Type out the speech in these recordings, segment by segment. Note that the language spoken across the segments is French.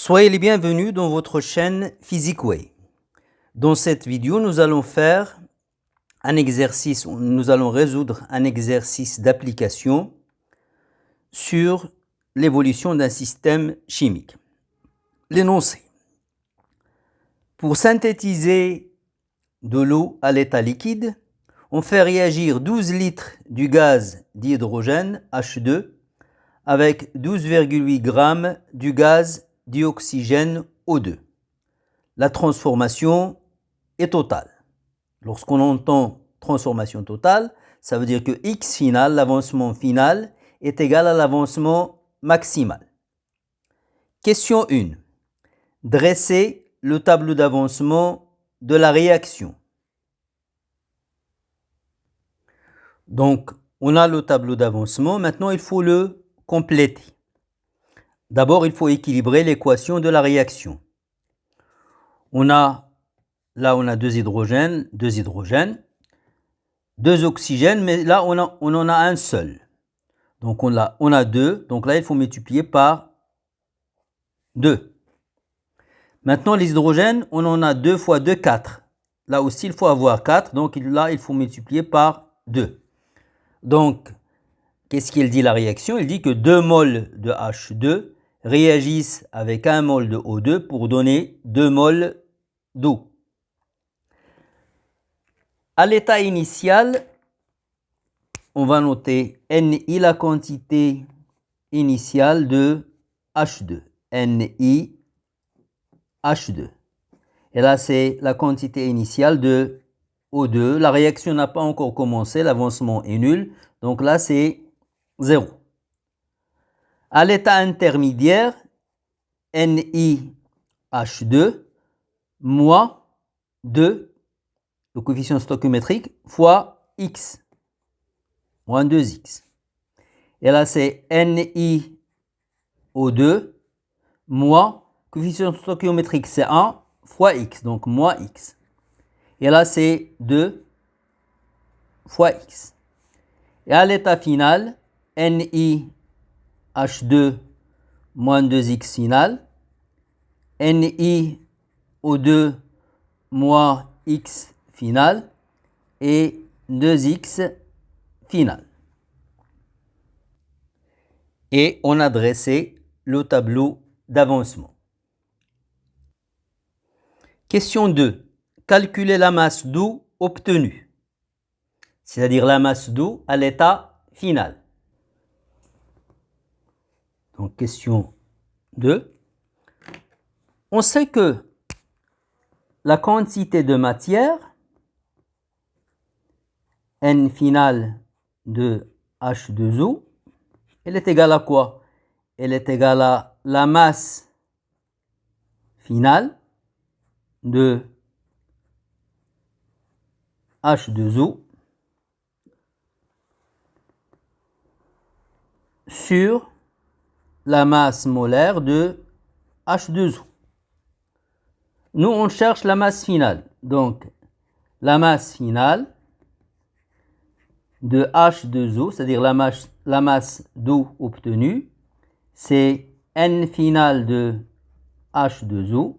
Soyez les bienvenus dans votre chaîne PhysiqueWay. Dans cette vidéo, nous allons résoudre un exercice d'application sur l'évolution d'un système chimique. L'énoncé. Pour synthétiser de l'eau à l'état liquide, on fait réagir 12 litres du gaz d'hydrogène H2 avec 12,8 g du gaz dioxygène O2. La transformation est totale. Lorsqu'on entend transformation totale, ça veut dire que X final, l'avancement final, est égal à l'avancement maximal. Question 1. Dressez le tableau d'avancement de la réaction. Donc, on a le tableau d'avancement. Maintenant, il faut le compléter. D'abord, il faut équilibrer l'équation de la réaction. On a deux hydrogènes, deux oxygènes, mais là, on en a un seul. Donc, on a deux. Donc là, il faut multiplier par 2. Maintenant, les hydrogènes, on en a 2 fois 2, 4. Là aussi, il faut avoir 4. Donc là, il faut multiplier par 2. Donc, qu'est-ce qu'il dit la réaction? Il dit que 2 moles de H2 réagissent avec 1 mol de O2 pour donner 2 moles d'eau. À l'état initial, on va noter Ni, la quantité initiale de H2. Ni, H2. Et là, c'est la quantité initiale de O2. La réaction n'a pas encore commencé, l'avancement est nul. Donc là, c'est 0. À l'état intermédiaire, NiH2 moins 2, le coefficient stoichiométrique, fois X, moins 2X. Et là, c'est NiO2 moins, coefficient stoichiométrique, c'est 1, fois X, donc moins X. Et là, c'est 2 fois X. Et à l'état final, NiH2 moins 2X final, NiO2 moins X final et 2X final. Et on a dressé le tableau d'avancement. Question 2. Calculez la masse d'eau obtenue, c'est-à-dire la masse d'eau à l'état final. Donc, question 2. On sait que la quantité de matière, N final de H2O, elle est égale à quoi? Elle est égale à la masse finale de H2O sur la masse molaire de H2O. Nous, on cherche la masse finale. Donc, la masse finale de H2O, c'est-à-dire la masse d'eau obtenue, c'est N final de H2O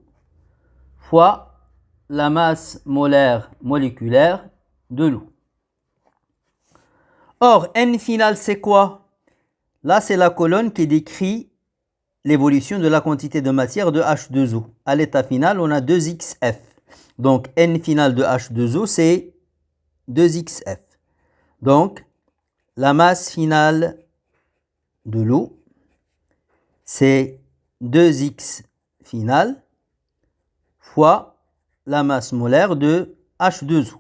fois la masse molaire moléculaire de l'eau. Or, N final, c'est quoi? Là, c'est la colonne qui décrit l'évolution de la quantité de matière de H2O. À l'état final, on a 2XF. Donc, N final de H2O, c'est 2XF. Donc, la masse finale de l'eau, c'est 2X final fois la masse molaire de H2O.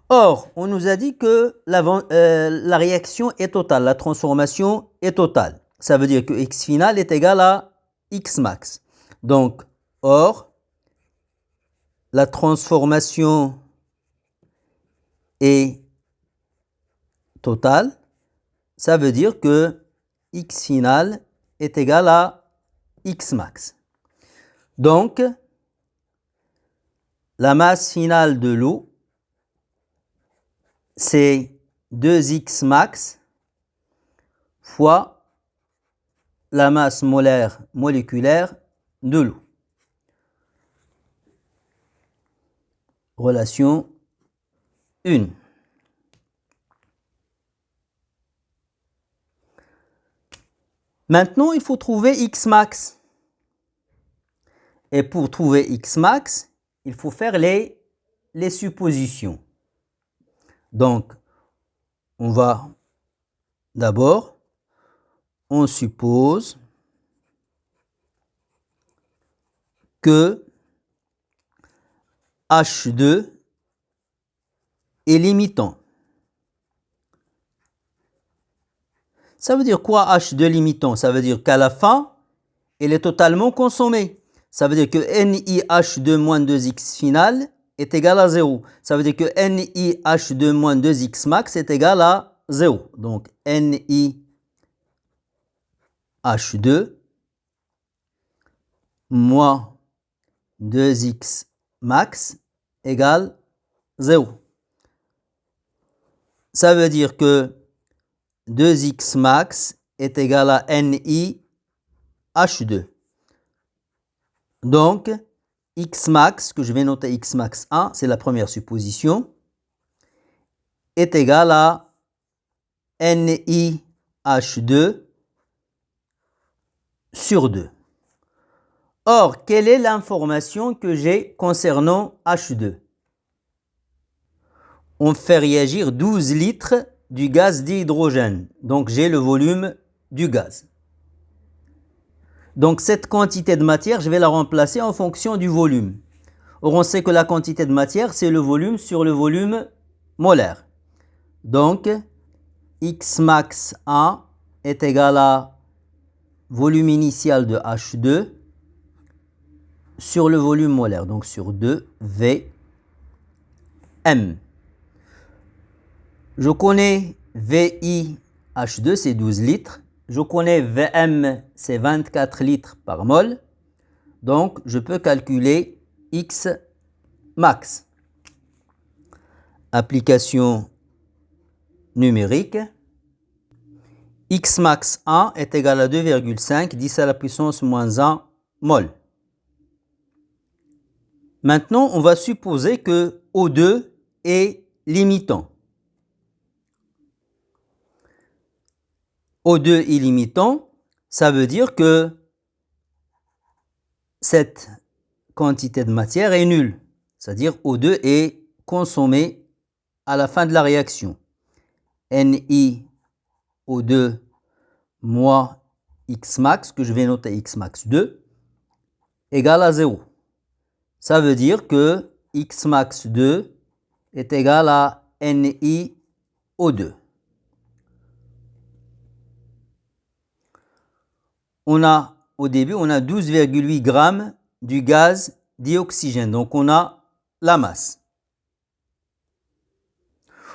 Or, on nous a dit que la réaction est totale, la transformation est totale. Ça veut dire que X final est égal à X max. Donc, or, la transformation est totale. Ça veut dire que X final est égal à X max. Donc, la masse finale de l'eau, c'est 2X max fois la masse molaire moléculaire de l'eau. Relation 1. Maintenant, il faut trouver X max. Et pour trouver X max, il faut faire les suppositions. Donc, on va d'abord, on suppose que H2 est limitant. Ça veut dire quoi H2 limitant? Ça veut dire qu'à la fin, il est totalement consommé. Ça veut dire que NiH2 moins 2x final est égal à 0. Ça veut dire que NiH2 moins 2x max est égal à 0. Donc NiH2 moins 2x max égale 0. Ça veut dire que 2x max est égal à NiH2. Donc, x max, que je vais noter x max 1, c'est la première supposition, est égal à NiH2 sur 2. Or, quelle est l'information que j'ai concernant H2? On fait réagir 12 litres du gaz d'hydrogène. Donc, j'ai le volume du gaz. Donc, cette quantité de matière, je vais la remplacer en fonction du volume. Or, on sait que la quantité de matière, c'est le volume sur le volume molaire. Donc, X max 1 est égal à volume initial de H2 sur le volume molaire. Donc, sur 2 VM. Je connais VI H2, c'est 12 litres. Je connais VM, c'est 24 litres par mol. Donc, je peux calculer X max. Application numérique. X max 1 est égal à 2,5, 10 à la puissance moins 1 mol. Maintenant, on va supposer que O2 est limitant. O2 est limitant, ça veut dire que cette quantité de matière est nulle. C'est-à-dire O2 est consommé à la fin de la réaction. NiO2 moins X max, que je vais noter X max 2, égale à 0. Ça veut dire que X max 2 est égal à NiO2. Au début, on a 12,8 grammes du gaz dioxygène. Donc, on a la masse.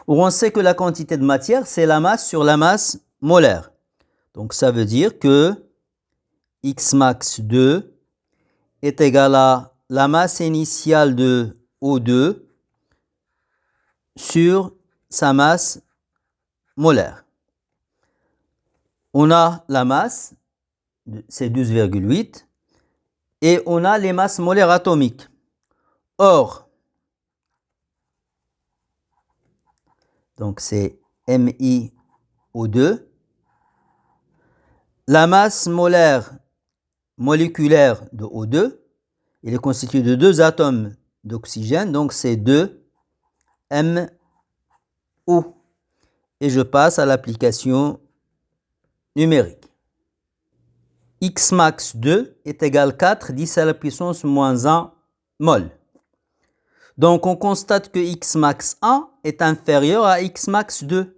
On sait que la quantité de matière, c'est la masse sur la masse molaire. Donc, ça veut dire que X max 2 est égal à la masse initiale de O2 sur sa masse molaire. On a la masse, c'est 12,8, et on a les masses molaires atomiques. Or, donc c'est MiO2, la masse molaire moléculaire de O2, il est constitué de 2 atomes d'oxygène, donc c'est 2 MO. Et je passe à l'application numérique. X max 2 est égal à 4, 10 à la puissance moins 1 mol. Donc, on constate que X max 1 est inférieur à X max 2.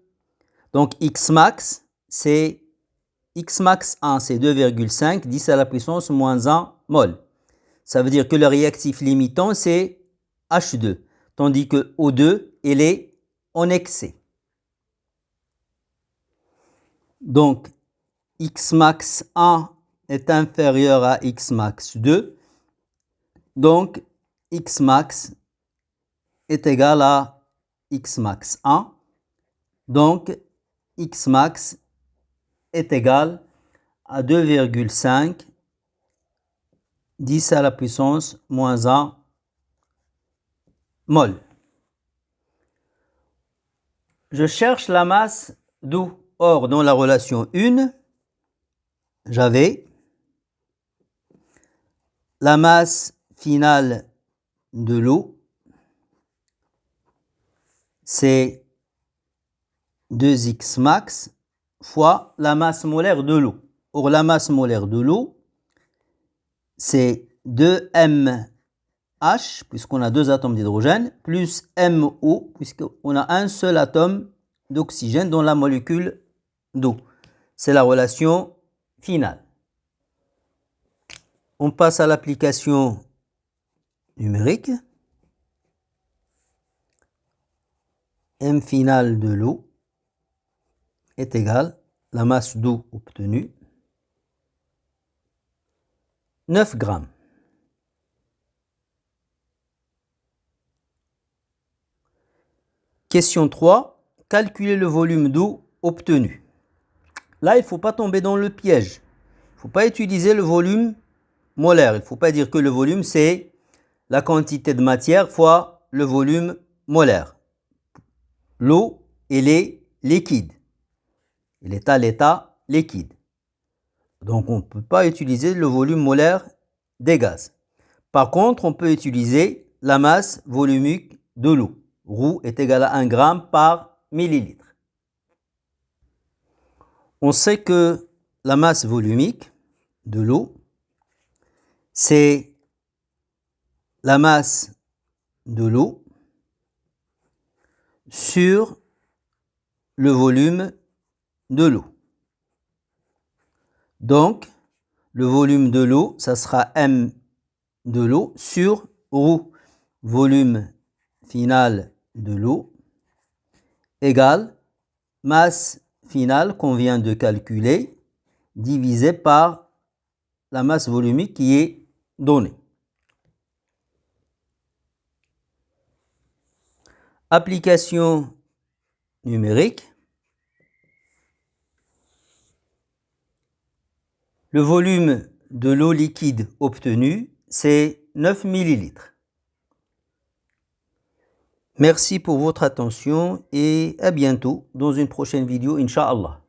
Donc, X max 1, c'est 2,5, 10 à la puissance moins 1 mol. Ça veut dire que le réactif limitant, c'est H2, tandis que O2, il est en excès. Donc, X max 1 est inférieur à X max 2. Donc, X max est égal à X max 1. Donc, X max est égal à 2,5 10 à la puissance moins 1 mol. Je cherche la masse d'eau. Or, dans la relation 1, j'avais la masse finale de l'eau, c'est 2x max fois la masse molaire de l'eau. Or, la masse molaire de l'eau, c'est 2mH, puisqu'on a 2 atomes d'hydrogène, plus MO, puisqu'on a un seul atome d'oxygène dans la molécule d'eau. C'est la relation finale. On passe à l'application numérique. M finale de l'eau est égal à la masse d'eau obtenue, 9 grammes. Question 3. Calculer le volume d'eau obtenu. Là, il ne faut pas tomber dans le piège. Il ne faut pas utiliser le volume molaire. Il ne faut pas dire que le volume, c'est la quantité de matière fois le volume molaire. L'eau, elle est liquide. Elle est à l'état liquide. Donc, on ne peut pas utiliser le volume molaire des gaz. Par contre, on peut utiliser la masse volumique de l'eau. Ρ est égal à 1 gramme par millilitre. On sait que la masse volumique de l'eau, c'est la masse de l'eau sur le volume de l'eau. Donc, le volume de l'eau, ça sera M de l'eau sur ρ, volume final de l'eau, égale masse finale qu'on vient de calculer, divisé par la masse volumique qui est donnée. Application numérique. Le volume de l'eau liquide obtenue, c'est 9 millilitres. Merci pour votre attention et à bientôt dans une prochaine vidéo, Inch'Allah.